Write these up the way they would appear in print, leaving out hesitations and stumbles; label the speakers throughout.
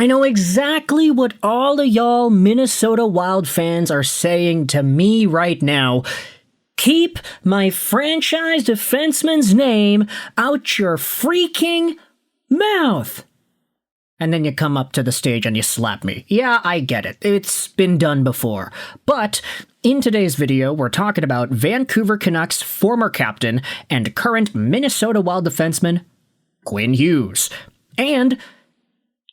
Speaker 1: I know exactly what all of y'all Minnesota Wild fans are saying to me right now. Keep my franchise defenseman's name out your freaking mouth. And then you come up to the stage and you slap me. Yeah, I get it. It's been done before. But in today's video, we're talking about Vancouver Canucks former captain and current Minnesota Wild defenseman, Quinn Hughes. And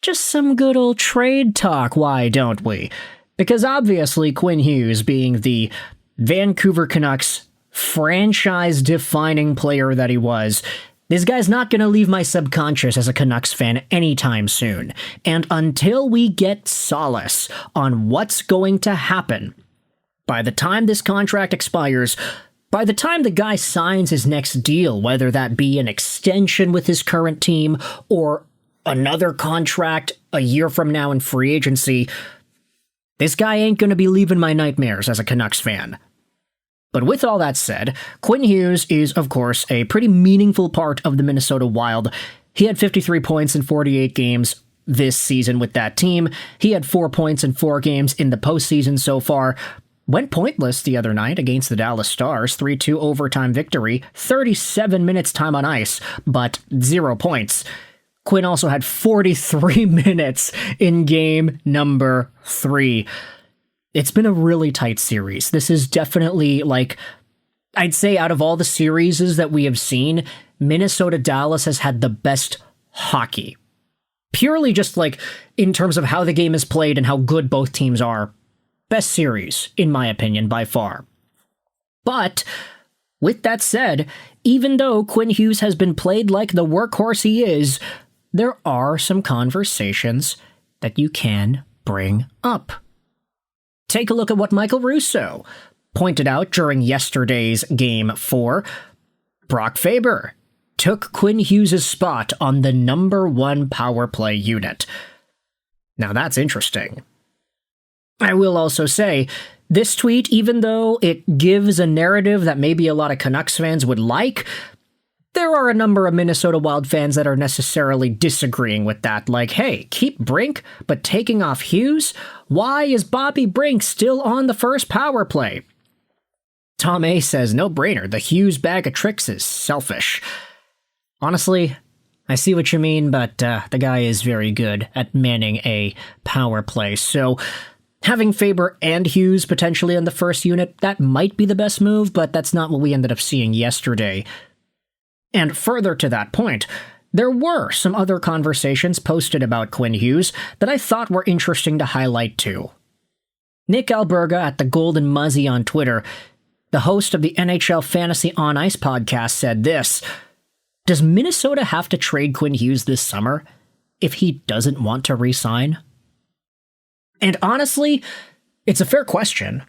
Speaker 1: just some good old trade talk, why don't we? Because obviously Quinn Hughes, being the Vancouver Canucks franchise-defining player that he was, this guy's not going to leave my subconscious as a Canucks fan anytime soon. And until we get solace on what's going to happen, by the time this contract expires, by the time the guy signs his next deal, whether that be an extension with his current team or another contract a year from now in free agency, this guy ain't going to be leaving my nightmares as a Canucks fan. But with all that said, Quinn Hughes is, of course, a pretty meaningful part of the Minnesota Wild. He had 53 points in 48 games this season with that team. He had 4 points in 4 games in the postseason so far. Went pointless the other night against the Dallas Stars, 3-2 overtime victory, 37 minutes time on ice, but 0 points. Quinn also had 43 minutes in game number 3. It's been a really tight series. This is definitely, I'd say out of all the series that we have seen, Minnesota-Dallas has had the best hockey. Purely just in terms of how the game is played and how good both teams are. Best series, in my opinion, by far. But with that said, even though Quinn Hughes has been played like the workhorse he is, there are some conversations that you can bring up. Take a look at what Michael Russo pointed out during yesterday's Game 4. Brock Faber took Quinn Hughes' spot on the number 1 power play unit. Now that's interesting. I will also say, this tweet, even though it gives a narrative that maybe a lot of Canucks fans would like, there are a number of Minnesota Wild fans that are necessarily disagreeing with that. Hey, keep Brink, but taking off Hughes? Why is Bobby Brink still on the first power play? Tom A says, no brainer, the Hughes bag of tricks is selfish. Honestly, I see what you mean, but the guy is very good at manning a power play. So having Faber and Hughes potentially on the first unit, that might be the best move, but that's not what we ended up seeing yesterday. And further to that point, there were some other conversations posted about Quinn Hughes that I thought were interesting to highlight too. Nick Alberga at the Golden Muzzy on Twitter, the host of the NHL Fantasy on Ice podcast, said this: does Minnesota have to trade Quinn Hughes this summer if he doesn't want to re-sign? And honestly, it's a fair question.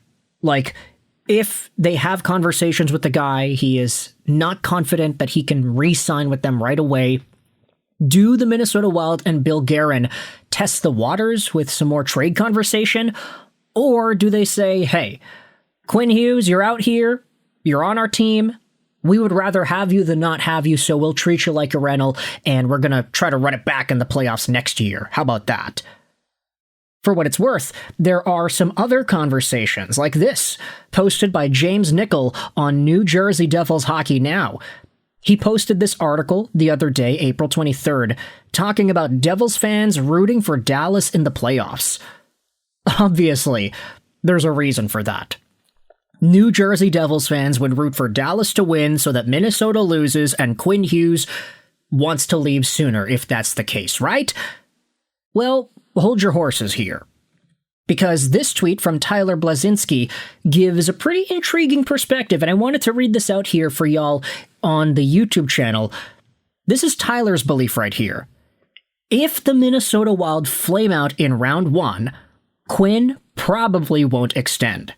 Speaker 1: If they have conversations with the guy, he is not confident that he can re-sign with them right away, do the Minnesota Wild and Bill Guerin test the waters with some more trade conversation? Or do they say, hey, Quinn Hughes, you're out here, you're on our team, we would rather have you than not have you, so we'll treat you like a rental, and we're going to try to run it back in the playoffs next year. How about that? For what it's worth, there are some other conversations like this, posted by James Nickel on New Jersey Devils Hockey Now. He posted this article the other day, April 23rd, talking about Devils fans rooting for Dallas in the playoffs. Obviously, there's a reason for that. New Jersey Devils fans would root for Dallas to win so that Minnesota loses and Quinn Hughes wants to leave sooner if that's the case, right? Well, hold your horses here, because this tweet from Tyler Blazinski gives a pretty intriguing perspective, and I wanted to read this out here for y'all on the YouTube channel. This is Tyler's belief right here. If the Minnesota Wild flame out in round 1, Quinn probably won't extend.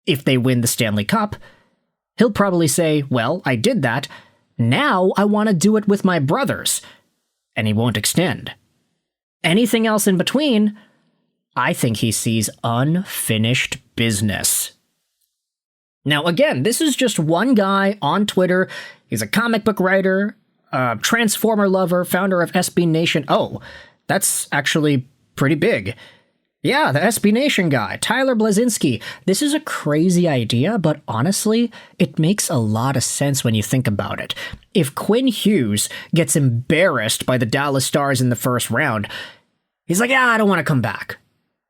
Speaker 1: If they win the Stanley Cup, he'll probably say, well, I did that, now I want to do it with my brothers, and he won't extend. Anything else in between, I think he sees unfinished business. Now, again, this is just one guy on Twitter. He's a comic book writer, Transformer lover, founder of SB Nation. Oh, That's actually pretty big. Yeah, the SB Nation guy, Tyler Blazinski. This is a crazy idea, but honestly, it makes a lot of sense when you think about it. If Quinn Hughes gets embarrassed by the Dallas Stars in the first round, he's like, I don't want to come back.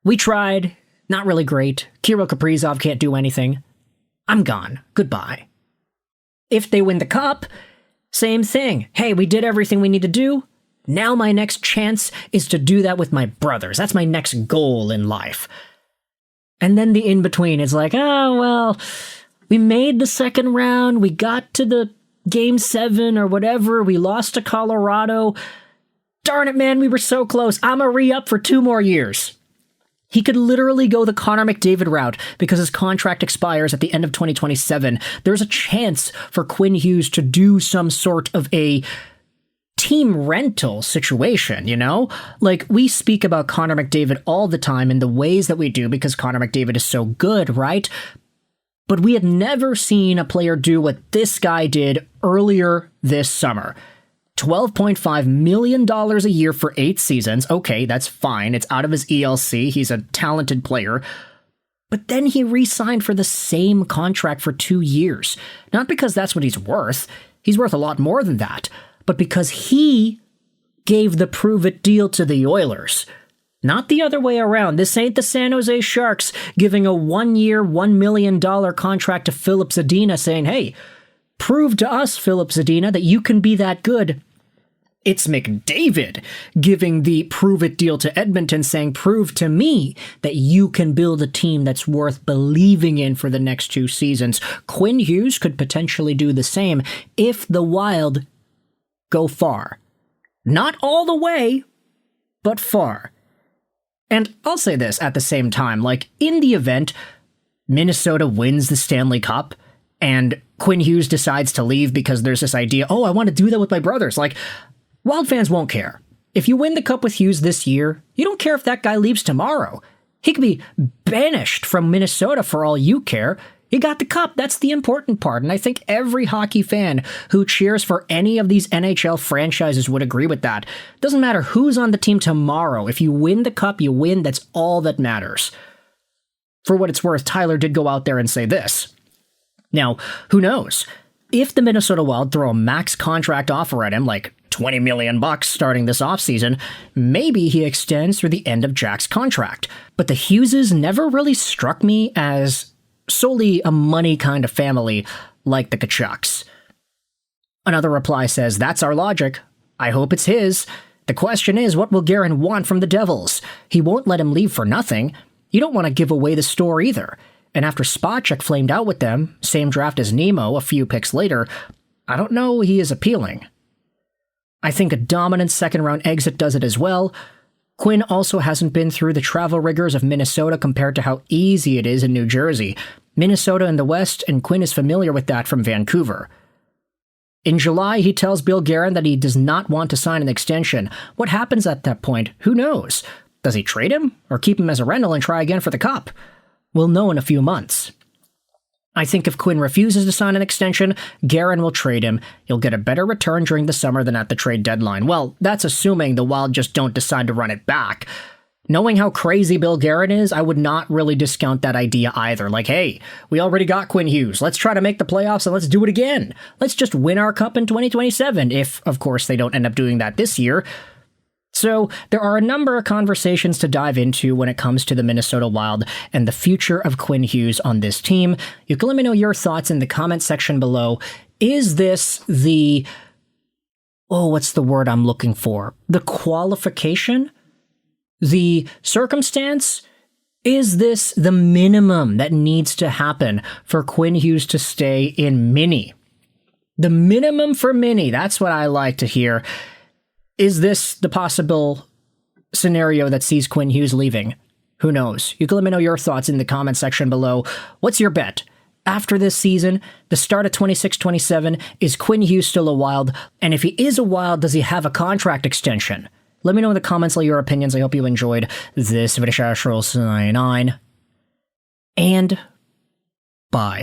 Speaker 1: We tried. Not really great. Kirill Kaprizov can't do anything. I'm gone. Goodbye. If they win the cup, same thing. Hey, we did everything we need to do. Now my next chance is to do that with my brothers. That's my next goal in life. And then the in-between is like, oh, well, we made the second round. We got to the Game 7 or whatever. We lost to Colorado. Darn it, man, we were so close. I'm a re-up for 2 more years. He could literally go the Connor McDavid route because his contract expires at the end of 2027. There's a chance for Quinn Hughes to do some sort of a team rental situation, you know? Like, we speak about Connor McDavid all the time in the ways that we do because Connor McDavid is so good, right? But we had never seen a player do what this guy did earlier this summer. $12.5 million a year for 8 seasons. Okay, that's fine. It's out of his ELC. He's a talented player. But then he re-signed for the same contract for 2 years. Not because that's what he's worth. He's worth a lot more than that. But because he gave the prove-it deal to the Oilers. Not the other way around. This ain't the San Jose Sharks giving a 1-year, $1 million contract to Filip Zadina saying, hey, prove to us, Filip Zadina, that you can be that good. It's McDavid giving the prove-it deal to Edmonton saying, prove to me that you can build a team that's worth believing in for the next 2 seasons. Quinn Hughes could potentially do the same if the Wild go far. Not all the way, but far. And I'll say this at the same time, like, in the event Minnesota wins the Stanley Cup and Quinn Hughes decides to leave because there's this idea, oh, I want to do that with my brothers. Like, Wild fans won't care. If you win the Cup with Hughes this year, you don't care if that guy leaves tomorrow. He could be banished from Minnesota for all you care. You got the Cup. That's the important part. And I think every hockey fan who cheers for any of these NHL franchises would agree with that. Doesn't matter who's on the team tomorrow. If you win the Cup, you win. That's all that matters. For what it's worth, Tyler did go out there and say this. Now, who knows? If the Minnesota Wild throw a max contract offer at him, like $20 million starting this offseason, maybe he extends through the end of Jack's contract. But the Hugheses never really struck me as solely a money kind of family like the Tkachuks. Another reply says, that's our logic. I hope it's his. The question is, what will Guerin want from the Devils? He won't let him leave for nothing. You don't want to give away the store either. And after Spacek flamed out with them, same draft as Nemo a few picks later, I don't know he is appealing. I think a dominant second-round exit does it as well. Quinn also hasn't been through the travel rigors of Minnesota compared to how easy it is in New Jersey. Minnesota in the West, and Quinn is familiar with that from Vancouver. In July, he tells Bill Guerin that he does not want to sign an extension. What happens at that point? Who knows? Does he trade him, or keep him as a rental and try again for the Cup? We'll know in a few months. I think if Quinn refuses to sign an extension, Guerin will trade him. He'll get a better return during the summer than at the trade deadline. Well, that's assuming the Wild just don't decide to run it back. Knowing how crazy Bill Guerin is, I would not really discount that idea either. Like, hey, we already got Quinn Hughes. Let's try to make the playoffs and let's do it again. Let's just win our cup in 2027, if, of course, they don't end up doing that this year. So there are a number of conversations to dive into when it comes to the Minnesota Wild and the future of Quinn Hughes on this team. You can let me know your thoughts in the comment section below. Is this the, what's the word I'm looking for? The qualification? The circumstance? Is this the minimum that needs to happen for Quinn Hughes to stay in Mini? The minimum for Mini, that's what I like to hear. Is this the possible scenario that sees Quinn Hughes leaving? Who knows? You can let me know your thoughts in the comment section below. What's your bet? After this season, the start of 26-27, is Quinn Hughes still a Wild? And if he is a Wild, does he have a contract extension? Let me know in the comments all your opinions. I hope you enjoyed this video. And bye.